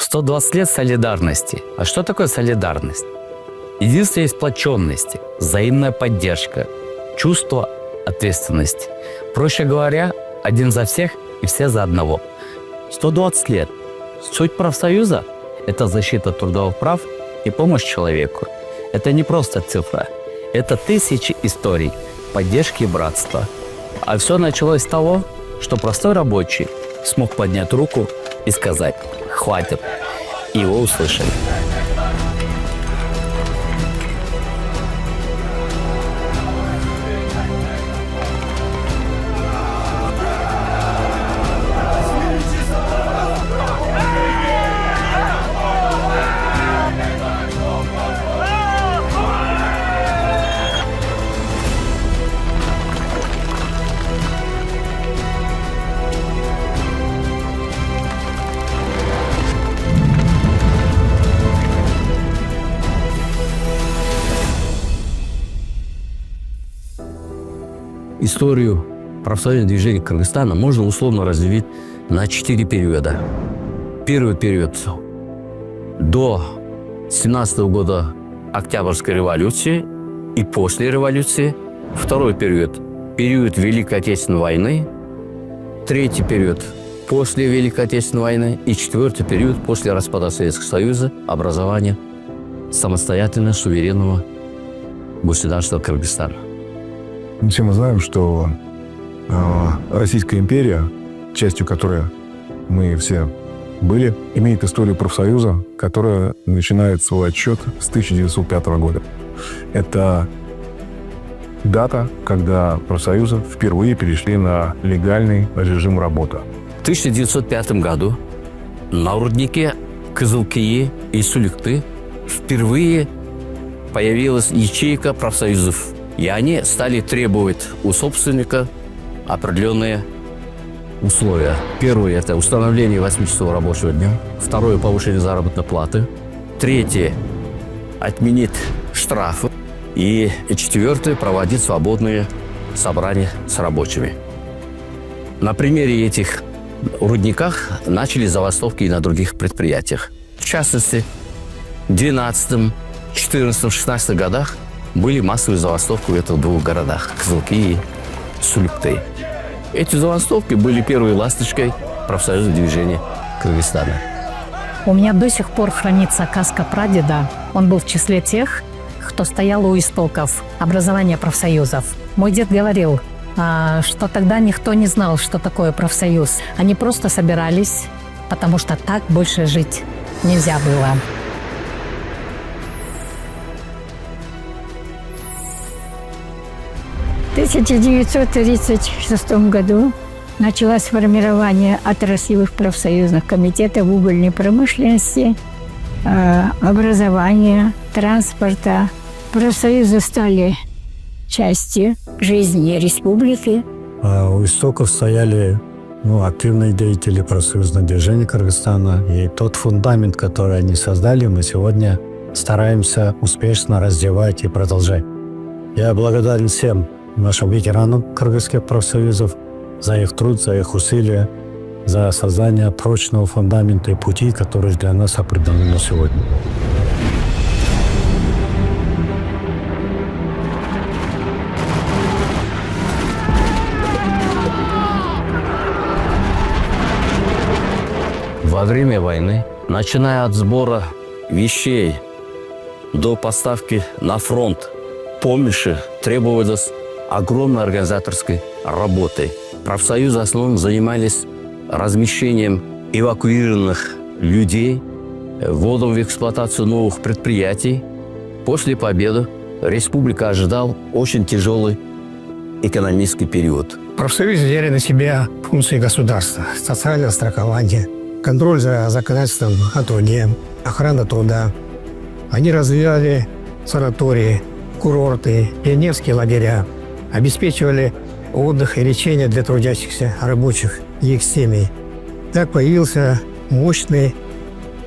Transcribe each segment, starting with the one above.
120 лет солидарности. А что такое солидарность? Единство и сплоченности, взаимная поддержка, чувство ответственности. Проще говоря, один за всех и все за одного. 120 лет. Суть профсоюза – это защита трудовых прав и помощь человеку. Это не просто цифра. Это тысячи историй поддержки и братства. А все началось с того, что простой рабочий смог поднять руку и сказать «хватит». И его услышали. Историю профсоюзного движения Кыргызстана можно условно разделить на 4 периода. Первый период до 17 года Октябрьской революции и после революции. Второй период – период Великой Отечественной войны. Третий период – после Великой Отечественной войны. И четвертый период – после распада Советского Союза, образования самостоятельного суверенного государства Кыргызстана. Все мы знаем, что Российская империя, частью которой мы все были, имеет историю профсоюза, которая начинает свой отсчет с 1905 года. Это дата, когда профсоюзы впервые перешли на легальный режим работы. В 1905 году на руднике Кызылкии и Суликты впервые появилась ячейка профсоюзов. И они стали требовать у собственника определенные условия. Первое – это установление 8-часового рабочего дня. Второе – повышение заработной платы. Третье – отменить штрафы. И четвертое – проводить свободные собрания с рабочими. На примере этих рудниках начали забастовки и на других предприятиях. В частности, в 12, 14, 16 годах были массовые забастовки в этих двух городах – Кызылкии и Суликты. Эти забастовки были первой ласточкой профсоюзного движения Кыргызстана. У меня до сих пор хранится каска прадеда. Он был в числе тех, кто стоял у истоков образования профсоюзов. Мой дед говорил, что тогда никто не знал, что такое профсоюз. Они просто собирались, потому что так больше жить нельзя было. В 1936 году началось формирование отраслевых профсоюзных комитетов в угольной промышленности, образования, транспорта. Профсоюзы стали частью жизни республики. У истоков стояли активные деятели профсоюзного движения Кыргызстана. И тот фундамент, который они создали, мы сегодня стараемся успешно развивать и продолжать. Я благодарен всем нашим ветеранам кыргызских профсоюзов за их труд, за их усилия, за создание прочного фундамента и пути, которые для нас определены на сегодня. Во время войны, начиная от сбора вещей до поставки на фронт помощи, требовалось огромной организаторской работой. Профсоюзы основно занимались размещением эвакуированных людей, вводом в эксплуатацию новых предприятий. После победы республика ожидал очень тяжелый экономический период. Профсоюзы взяли на себя функции государства, социальное страхование, контроль за законодательством о труде, охрана труда. Они развивали санатории, курорты, пионерские лагеря, обеспечивали отдых и лечение для трудящихся рабочих и их семей. Так появился мощный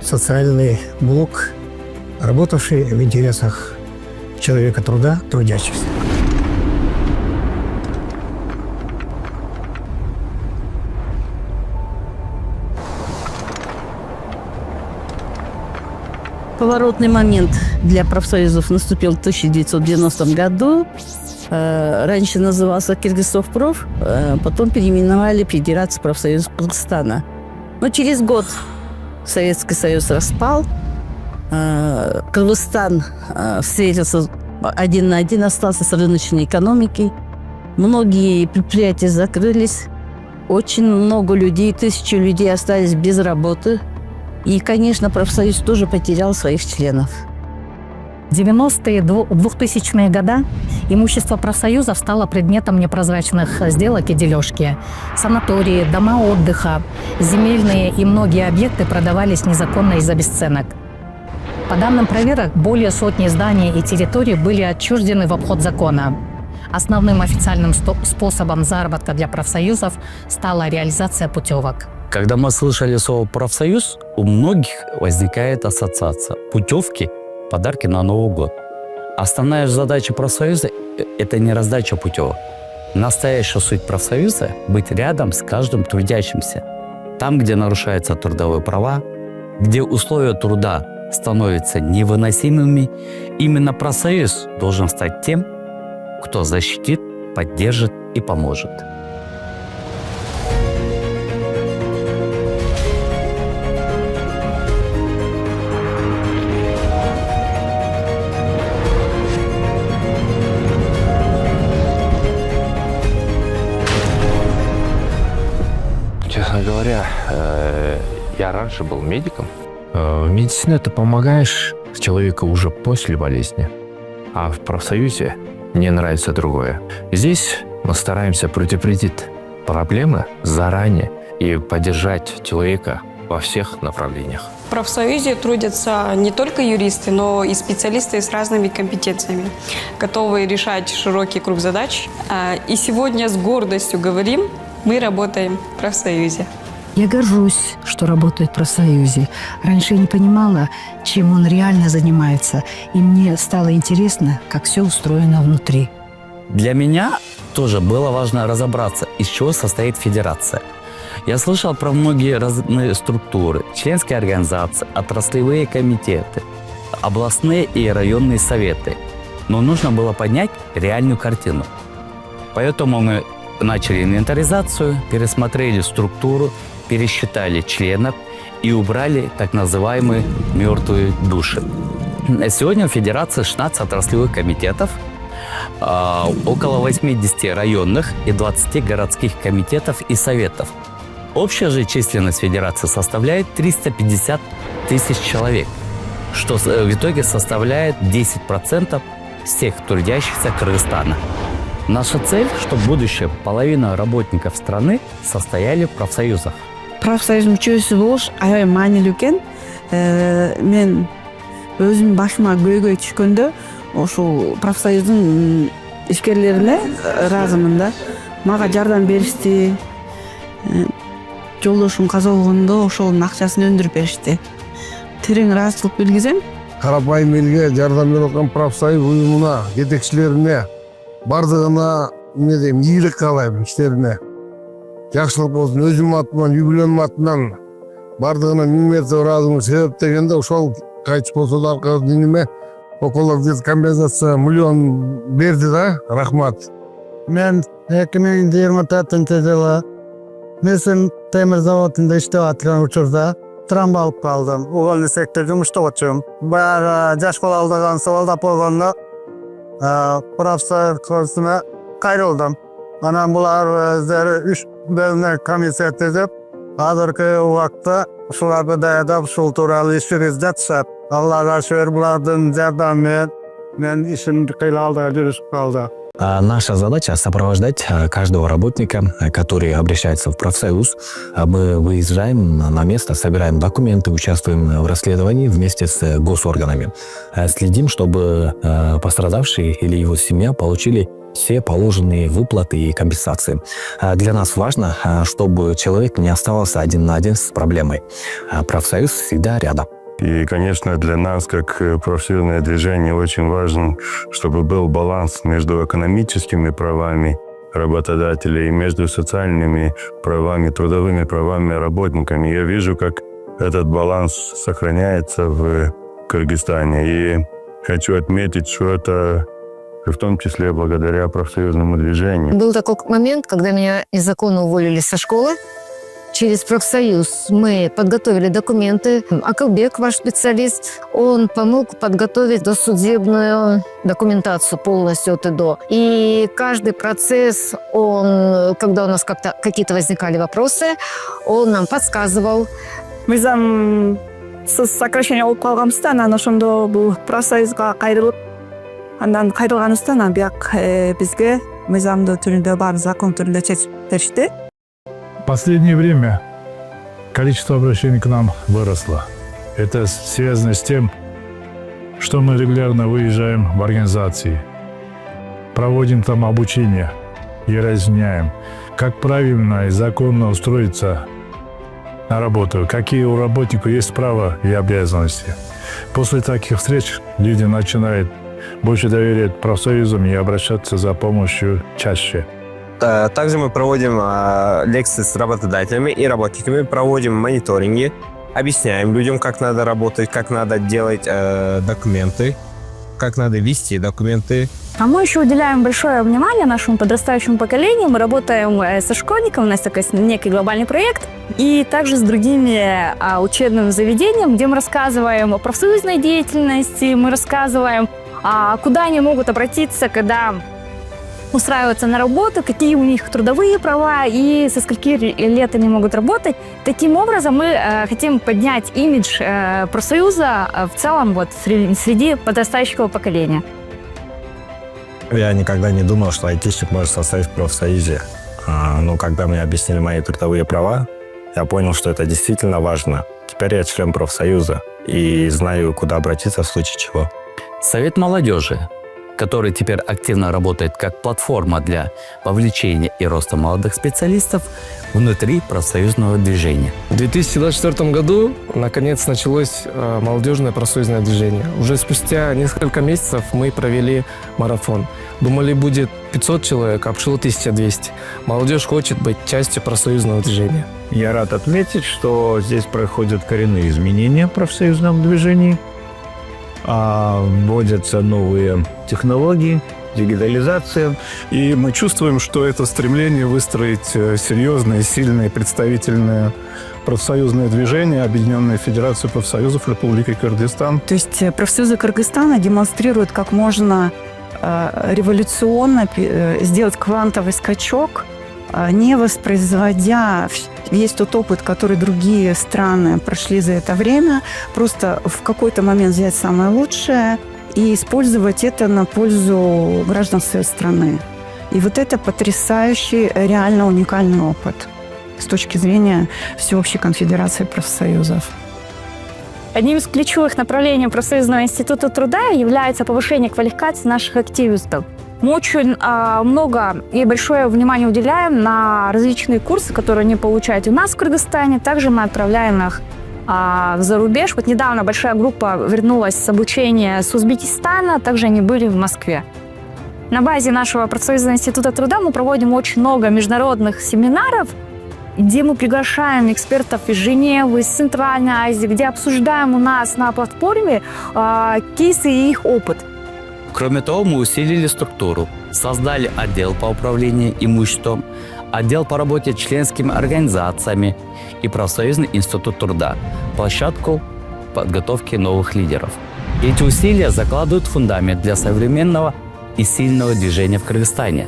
социальный блок, работавший в интересах человека труда, трудящихся. Поворотный момент для профсоюзов наступил в 1990 году. Раньше назывался Киргизсовпроф, потом переименовали Федерацию профсоюзов Кыргызстана. Но через год Советский Союз распал. Кыргызстан встретился один на один, остался с рыночной экономикой. Многие предприятия закрылись. Очень много людей, тысячи людей остались без работы. И, конечно, профсоюз тоже потерял своих членов. В 90-е, 2000-е годы имущество профсоюзов стало предметом непрозрачных сделок и дележки. Санатории, дома отдыха, земельные и многие объекты продавались незаконно из-за бесценок. По данным проверок, более сотни зданий и территорий были отчуждены в обход закона. Основным официальным способом заработка для профсоюзов стала реализация путевок. Когда мы слышали слово «профсоюз», у многих возникает ассоциация путевки, подарки на Новый год. Основная задача профсоюза – это не раздача путевок. Настоящая суть профсоюза – быть рядом с каждым трудящимся. Там, где нарушаются трудовые права, где условия труда становятся невыносимыми, именно профсоюз должен стать тем, кто защитит, поддержит и поможет. Честно говоря, я раньше был медиком. В медицине ты помогаешь человеку уже после болезни, а в профсоюзе мне нравится другое. Здесь мы стараемся предупредить проблемы заранее и поддержать человека во всех направлениях. В профсоюзе трудятся не только юристы, но и специалисты с разными компетенциями, готовые решать широкий круг задач. И сегодня с гордостью говорим, мы работаем в профсоюзе. Я горжусь, что работаю в профсоюзе. Раньше я не понимала, чем он реально занимается, и мне стало интересно, как все устроено внутри. Для меня тоже было важно разобраться, из чего состоит федерация. Я слышал про многие разные структуры, членские организации, отраслевые комитеты, областные и районные советы. Но нужно было понять реальную картину. Поэтому мы начали инвентаризацию, пересмотрели структуру, пересчитали членов и убрали так называемые мертвые души. Сегодня в Федерации 16 отраслевых комитетов, около 80 районных и 20 городских комитетов и советов. Общая же численность Федерации составляет 350 тысяч человек, что в итоге составляет 10% всех трудящихся Кыргызстана. Наша цель, чтобы будущая половина работников страны состояли в профсоюзах. Профсоюз мүшесі болуш аябай маанилүү экен. Мен өзүм башыма көйгөй түшкөндө ошол профсоюздун ишкерлерине ыраазымын да. Мага жардам беришти. Жолдошум каза болгондо ошонун акчасын өндүрүп беришти. Терең ыраазычылык билгизем. Карапайым элге жардам берип аткан профсоюз уюмуна, жетекчилерине бардыгына ийгилик каалайм иштерине. Жакшылык болсун, өзүм атынан, юбилейм атынан бардыгына 1000 мерте ыраазымын. Себеп дегенде ошол кайтыш болсо да аркы диниме около компенсация миллион берди да. Рахмат. Мен 2024-жылы Месин темир заводунда иштеп аткан учурда травма алып калдым. Уголовный секторде жумуштап атчумун. Баягы жаш бала алдаган сабалдап койгондо профсоюзуна кайрылдым. Анан булар өздөрү 3 бөлүмдөн комиссия түзүп, азыркы убакта ушуларды даярдап, ушул тууралуу иш жүргүзүп жатышат. Аллага шүгүр, булардын жардамы мен ишим кыйла жүрүшүп калды. Наша задача – сопровождать каждого работника, который обращается в профсоюз. Мы выезжаем на место, собираем документы, участвуем в расследовании вместе с госорганами. Следим, чтобы пострадавший или его семья получили все положенные выплаты и компенсации. Для нас важно, чтобы человек не оставался один на один с проблемой. Профсоюз всегда рядом. И, конечно, для нас, как профсоюзное движение, очень важно, чтобы был баланс между экономическими правами работодателей и между социальными правами, трудовыми правами работниками. Я вижу, как этот баланс сохраняется в в Кыргызстане. И хочу отметить, что это в том числе благодаря профсоюзному движению. Был такой момент, когда меня незаконно уволили со школы. Через профсоюз мы подготовили документы. Акылбек, ваш специалист, он помог подготовить досудебную документацию полностью от и до. И каждый процесс, когда у нас какие-то возникали вопросы, он нам подсказывал. Мыйзам сокращение болуп калганыбыздан анан ошондо бул профсоюзга кайрылып, андан кайрылганыбыздан анан бияк бизге мыйзамдуу түрүндө баарын закон түрүндө чечип беришти. В последнее время количество обращений к нам выросло. Это связано с тем, что мы регулярно выезжаем в организации, проводим там обучение и разъясняем, как правильно и законно устроиться на работу, какие у работника есть права и обязанности. После таких встреч люди начинают больше доверять профсоюзам и обращаться за помощью чаще. Также мы проводим лекции с работодателями и работниками, проводим мониторинги, объясняем людям, как надо работать, как надо делать документы, как надо вести документы. А мы еще уделяем большое внимание нашему подрастающему поколению. Мы работаем со школьниками, у нас такой некий глобальный проект, и также с другими учебными заведениями, где мы рассказываем о профсоюзной деятельности, мы рассказываем, куда они могут обратиться, когда устраиваются на работу, какие у них трудовые права и со скольки лет они могут работать. Таким образом, мы хотим поднять имидж профсоюза в целом среди подрастающего поколения. Я никогда не думал, что айтишник может состоять в профсоюзе. Но когда мне объяснили мои трудовые права, я понял, что это действительно важно. Теперь я член профсоюза и знаю, куда обратиться в случае чего. Совет молодежи, который теперь активно работает как платформа для вовлечения и роста молодых специалистов внутри профсоюзного движения. В 2024 году, наконец, началось молодежное профсоюзное движение. Уже спустя несколько месяцев мы провели марафон. Думали, будет 500 человек, а пришло 1200. Молодежь хочет быть частью профсоюзного движения. Я рад отметить, что здесь происходят коренные изменения в профсоюзном движении. Вводятся новые технологии, дигитализация. И мы чувствуем, что это стремление выстроить серьезное, сильное, представительное профсоюзное движение, Объединенная Федерация профсоюзов Республики Кыргызстан. То есть профсоюзы Кыргызстана демонстрируют, как можно революционно сделать квантовый скачок, не воспроизводя весь тот опыт, который другие страны прошли за это время, просто в какой-то момент взять самое лучшее и использовать это на пользу граждан своей страны. И вот это потрясающий, реально уникальный опыт с точки зрения Всеобщей конфедерации профсоюзов. Одним из ключевых направлений профсоюзного института труда является повышение квалификации наших активистов. Мы очень много и большое внимание уделяем на различные курсы, которые они получают у нас в Кыргызстане. Также мы отправляем их за рубеж. Вот недавно большая группа вернулась с обучения с Узбекистана, также они были в Москве. На базе нашего профсоюзного института труда мы проводим очень много международных семинаров, где мы приглашаем экспертов из Женевы, из Центральной Азии, где обсуждаем у нас на платформе кейсы и их опыт. Кроме того, мы усилили структуру, создали отдел по управлению имуществом, отдел по работе с членскими организациями и профсоюзный институт труда, площадку подготовки новых лидеров. Эти усилия закладывают фундамент для современного и сильного движения в Кыргызстане.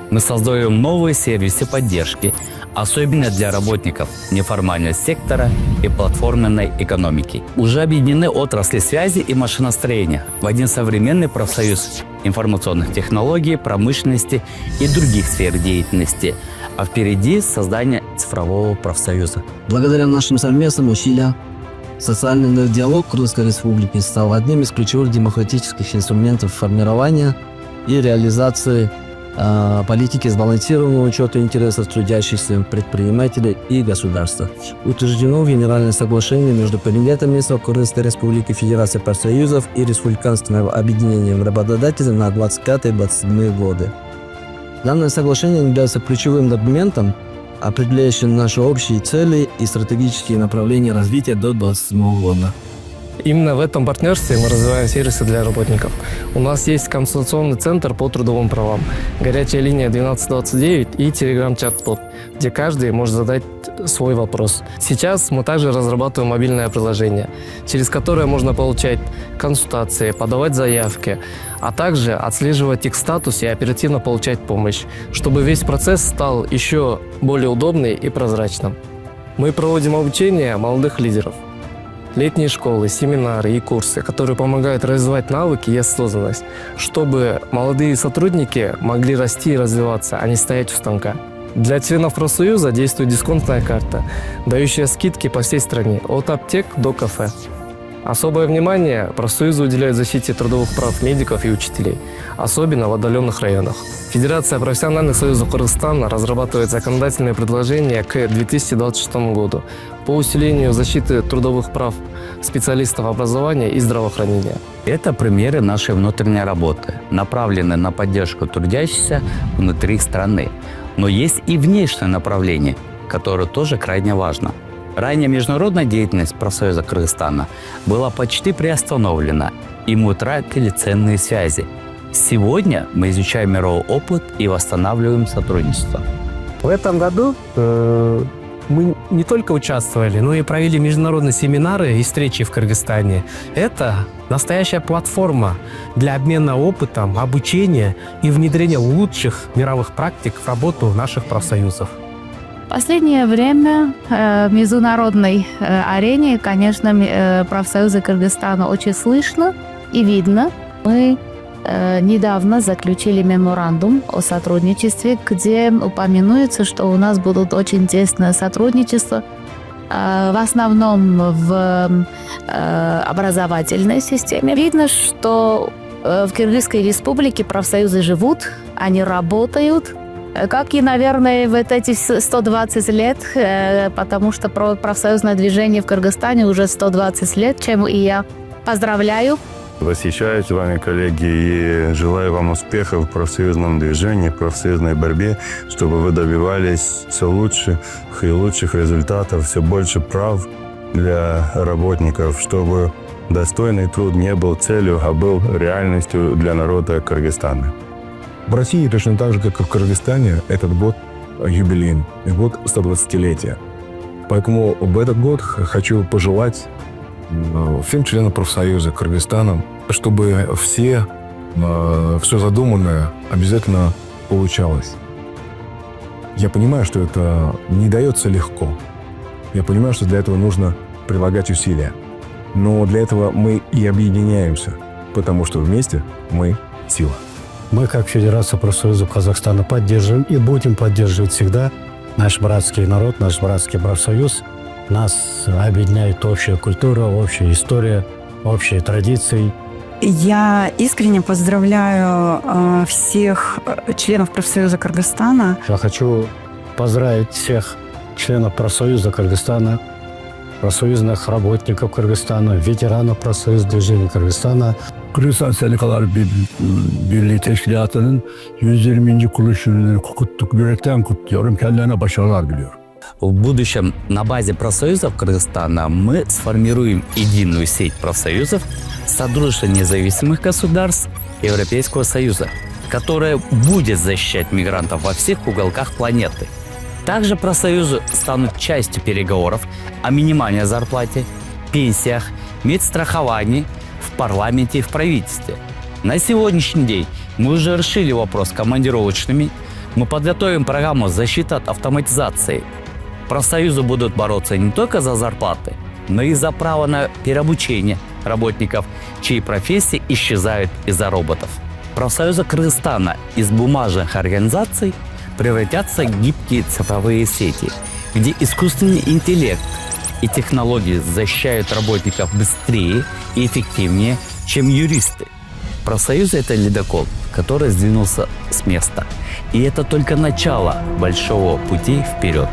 Мы создаем новые сервисы поддержки, особенно для работников неформального сектора и платформенной экономики. Уже объединены отрасли связи и машиностроения в один современный профсоюз информационных технологий, промышленности и других сфер деятельности, а впереди создание цифрового профсоюза. Благодаря нашим совместным усилиям социальный диалог Кыргызской Республики стал одним из ключевых демократических инструментов формирования и реализации политики сбалансированного учета интересов трудящихся, предпринимателей и государства. Утверждено Генеральное соглашение между Президентом Кыргызской Республики, Федерацией профсоюзов и Республиканским объединением работодателей на 25-27 годы. Данное соглашение является ключевым документом, определяющим наши общие цели и стратегические направления развития до 2027 года. Именно в этом партнерстве мы развиваем сервисы для работников. У нас есть консультационный центр по трудовым правам, горячая линия 1229 и телеграм-чат-бот, где каждый может задать свой вопрос. Сейчас мы также разрабатываем мобильное приложение, через которое можно получать консультации, подавать заявки, а также отслеживать их статус и оперативно получать помощь, чтобы весь процесс стал еще более удобным и прозрачным. Мы проводим обучение молодых лидеров. Летние школы, семинары и курсы, которые помогают развивать навыки и осознанность, чтобы молодые сотрудники могли расти и развиваться, а не стоять у станка. Для членов профсоюза действует дисконтная карта, дающая скидки по всей стране, от аптек до кафе. Особое внимание профсоюзы уделяют защите трудовых прав медиков и учителей, особенно в отдаленных районах. Федерация профессиональных союзов Кыргызстана разрабатывает законодательные предложения к 2026 году по усилению защиты трудовых прав специалистов образования и здравоохранения. Это примеры нашей внутренней работы, направленные на поддержку трудящихся внутри страны. Но есть и внешнее направление, которое тоже крайне важно. Ранее международная деятельность профсоюза Кыргызстана была почти приостановлена, и мы утратили ценные связи. Сегодня мы изучаем мировой опыт и восстанавливаем сотрудничество. В этом году мы не только участвовали, но и провели международные семинары и встречи в Кыргызстане. Это настоящая платформа для обмена опытом, обучения и внедрения лучших мировых практик в работу наших профсоюзов. В последнее время в международной арене, конечно, профсоюзы Кыргызстана очень слышно и видно. Мы недавно заключили меморандум о сотрудничестве, где упоминается, что у нас будут очень тесное сотрудничество, в основном в образовательной системе. Видно, что в Кыргызской республике профсоюзы живут, они работают, как и, наверное, в эти 120 лет, потому что профсоюзное движение в Кыргызстане уже 120 лет, чем и я поздравляю. Восхищаюсь вами, коллеги, и желаю вам успехов в профсоюзном движении, в профсоюзной борьбе, чтобы вы добивались все лучших и лучших результатов, все больше прав для работников, чтобы достойный труд не был целью, а был реальностью для народа Кыргызстана. В России точно так же, как и в Кыргызстане, этот год юбилейный, год 120-летия. Поэтому в этот год хочу пожелать всем членам профсоюза Кыргызстана, чтобы все задуманное обязательно получалось. Я понимаю, что это не дается легко. Я понимаю, что для этого нужно прилагать усилия. Но для этого мы и объединяемся, потому что вместе мы сила. Мы, как Федерация профсоюзов Казахстана, поддерживаем и будем поддерживать всегда наш братский народ, наш братский профсоюз. Нас объединяет общая культура, общая история, общие традиции. Я искренне поздравляю всех членов профсоюза Кыргызстана. Я хочу поздравить всех членов профсоюза Кыргызстана, профсоюзных работников Кыргызстана, ветеранов профсоюз движения Кыргызстана. Kırgızistan Sendikalar Birliği Teşkilatı'nın 120. kuruluş yılını yürekten kutluyorum. Kendilerine başarılar diliyorum. В будущем на базе профсоюзов Кыргызстана мы сформируем единую сеть профсоюзов Содружества независимых государств Европейского Союза, которая будет защищать мигрантов во всех уголках планеты. Также профсоюзы станут частью переговоров о минимальной зарплате, пенсиях, медстраховании в парламенте и в правительстве. На сегодняшний день мы уже решили вопрос с командировочными. Мы подготовим программу защиты от автоматизации. Профсоюзы будут бороться не только за зарплаты, но и за право на переобучение работников, чьи профессии исчезают из-за роботов. Профсоюзы Кыргызстана из бумажных организаций превратятся в гибкие цифровые сети, где искусственный интеллект и технологии защищают работников быстрее и эффективнее, чем юристы. Профсоюзы – это ледокол, который сдвинулся с места. И это только начало большого пути вперед.